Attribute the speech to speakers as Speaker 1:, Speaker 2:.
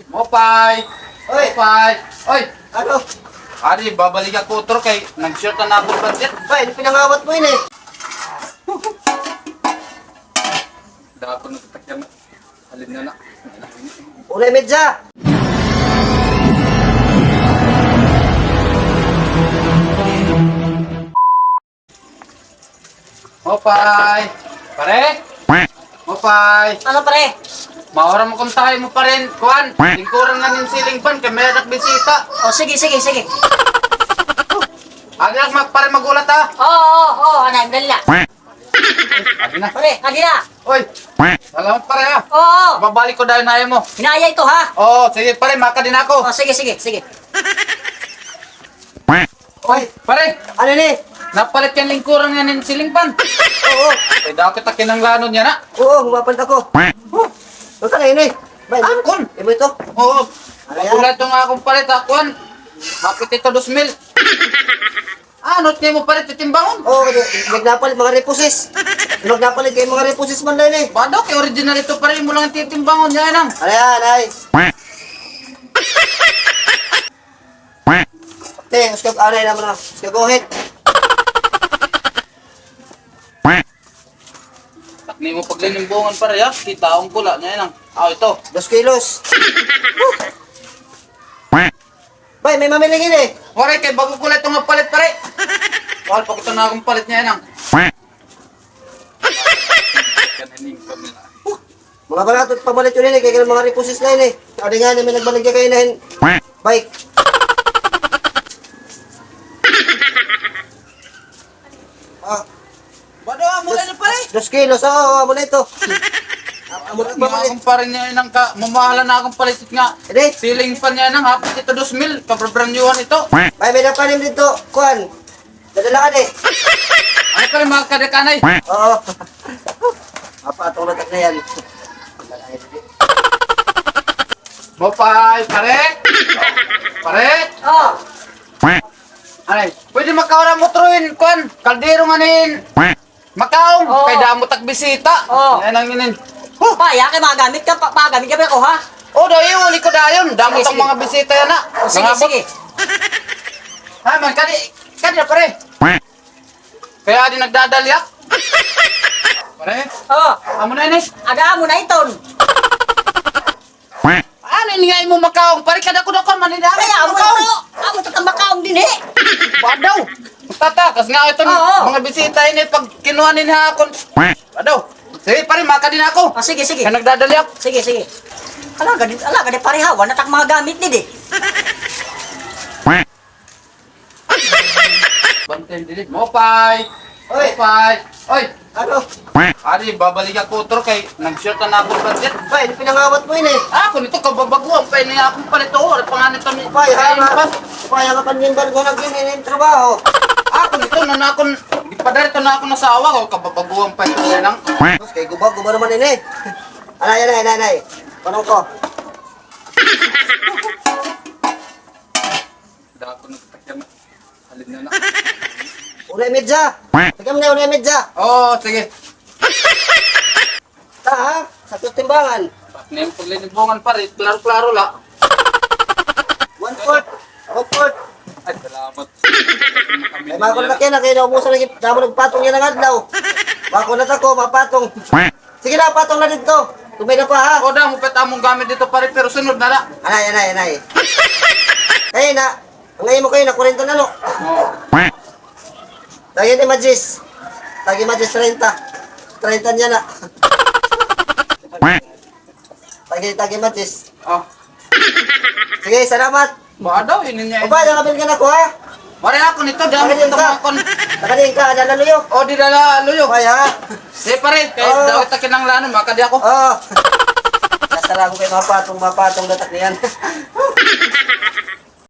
Speaker 1: Mopay!
Speaker 2: Oy!
Speaker 1: Mopay! Oy!
Speaker 2: Ano?
Speaker 1: Ari, babalik ako utro kay nag-short na ako budget.
Speaker 2: Bay, ano pinangawat mo yun eh?
Speaker 1: Dako na tatakyan. Halin na na.
Speaker 2: Unay medya!
Speaker 1: Mopay! Pare! Mopay!
Speaker 3: Ano pare?
Speaker 1: Maura mo kung tayo mo pa rin. Kuan, lingkuran na ng siling pan kay may anak bisita.
Speaker 3: Oh, sige.
Speaker 1: Agak pare magulat ha.
Speaker 3: Anak, dali na.
Speaker 1: Agi na.
Speaker 3: Pare, agi na.
Speaker 1: Oy! Salamat pare ha.
Speaker 3: Oo,
Speaker 1: Babalik ko dahil na mo.
Speaker 3: hinaya ito ha.
Speaker 1: Oo, sige pare, maka din ako.
Speaker 3: Oh, sige.
Speaker 2: Oy!
Speaker 1: Pare,
Speaker 2: Ano ni?
Speaker 1: napalit yan lingkuran nga ng siling pan.
Speaker 2: Oo!
Speaker 1: Ay, daw kita kinanglanon niya na.
Speaker 2: Oo, humapalit ako. Huwag ka na yun eh. Bay,
Speaker 1: Akon?
Speaker 2: Ibo ito?
Speaker 1: Oo.
Speaker 2: Ayan.
Speaker 1: Magulat yung akong palit ha, kuan. Bakit ito 2,000? Ano, di mo palit titimbangon?
Speaker 2: Oo, nagnapalit mga repusis. Nagnapalit kayo mga repusis man lang eh.
Speaker 1: Bado, kay original ito pa rin mo lang titimbangon niya nang.
Speaker 2: Ano yan, ay? Te, uskag aray naman na. Uskag uhit.
Speaker 1: Takni mo paglinimbungan pa rin ha. Kita akong pula niya nang. Ito.
Speaker 2: 2 kilos. Bay, may mamiligin eh.
Speaker 1: Wari, kay bago ko lang itong palit pare. Mahal pa kita na akong palit niya nang.
Speaker 2: Mga balatot, pabalik yun eh. Kaya mga repusis na yun eh. Ano nga namin nagbaligya kayo na yun. Bike. Ah,
Speaker 1: Bado, amo na pare.
Speaker 2: 2 kilos. Oo, amo na ito. Amo na
Speaker 1: Mga
Speaker 2: pabalik.
Speaker 1: akong parin niya nang ka. Mamahala na akong palit nga.
Speaker 2: Hindi.
Speaker 1: Siling pa niya nang hapit ito 2,000. Kabrabranyuhan ito.
Speaker 2: Bay, may napanim dito. Kuan. Dadala ka eh.
Speaker 1: Ano ka rin mga kadekanay?
Speaker 2: Oo. Apa, atong latak na yan.
Speaker 1: Mopay, pare. Pare.
Speaker 3: Oh,
Speaker 1: Ay, pwede makaura mo truin, kuan, kaldero nga nin. Makaong,
Speaker 3: Oo.
Speaker 1: kay damo tagbisita.
Speaker 3: Oo.
Speaker 1: Yan ang inin.
Speaker 3: pa, ya kay magamit ka pa, magamit ka ba ako ha?
Speaker 1: O, dahi, uli ko dayon. Damo
Speaker 3: Sige,
Speaker 1: tang
Speaker 3: sige.
Speaker 1: mga bisita yan na.
Speaker 3: Oh, sige.
Speaker 1: Ha, man, kadi na pare. Kaya di nagdadalyak. Pare,
Speaker 3: Oh,
Speaker 1: amo na ini.
Speaker 3: aga mo na iton.
Speaker 1: Ano ingay mo makaong? Pare, kada ko na kon manidami.
Speaker 3: Kaya amo to makaong din eh.
Speaker 1: Badaw. Tatakas nga ito
Speaker 3: Oo.
Speaker 1: mga bisita ini pag kinuha ni hakon. Badaw. Sige, pare, maka din ako.
Speaker 3: Oh, sige.
Speaker 1: Kaya nagdadalyak.
Speaker 3: Sige. Alaga di parehawan na tak mga gamit ni di.
Speaker 1: Banten dilit. Mopay.
Speaker 2: Oy.
Speaker 1: Mopay. Oy.
Speaker 2: Ano?
Speaker 1: Ari, babalik ako utro kay nag-short na ako budget.
Speaker 2: Bay, pinangawat mo yun eh.
Speaker 1: Ako nito kababaguan pa ini akong palito or panganit kami.
Speaker 2: Bay, ha? Paya ka paninggan ko nag-yun trabaho.
Speaker 1: Ako nito na ako gipadarito na ako nasawa ko kababaguan pa ito nang.
Speaker 2: Tapos kay guba naman yun eh. Anay. Panong ko?
Speaker 1: Dako na tatakyan. Halin na na.
Speaker 2: Unay medya. Tigam na unay medya.
Speaker 1: Oh, sige.
Speaker 2: Ta ha? Sa timbangan.
Speaker 1: Ning paglilibungan pa rin, klaro-klaro la.
Speaker 2: 1/4. 1/4.
Speaker 1: Ay, salamat.
Speaker 2: Ay, bako na kaya na kayo naubusan na damo nagpatong yan ang adlaw. Bako na tako, mapatong. Sige na, patong na dito. Tumay na pa ha.
Speaker 1: Ako da mo peta mong gamit dito pare pero sunod na na.
Speaker 2: Anay. Kaya na. Ang ngayon mo kayo na 40 na no.
Speaker 1: Oh.
Speaker 2: Lagi ni Majis. 30. 30 niya na. Tagi Majis.
Speaker 1: Oh.
Speaker 2: Sige, salamat.
Speaker 1: Badaw ini niya.
Speaker 2: Opa, nakabili ka na ko ha.
Speaker 1: Mari ako nito damo
Speaker 2: Nakadin
Speaker 1: ito
Speaker 2: ka.
Speaker 1: mga kon.
Speaker 2: Nakadin ka, nalaluyo.
Speaker 1: O di dala luyo.
Speaker 2: Opa, ha.
Speaker 1: Sige pare, kay
Speaker 2: Oh.
Speaker 1: daw ita kinanglanon makadi ako.
Speaker 2: Oo. Nasara ko kay mapatong datak niyan.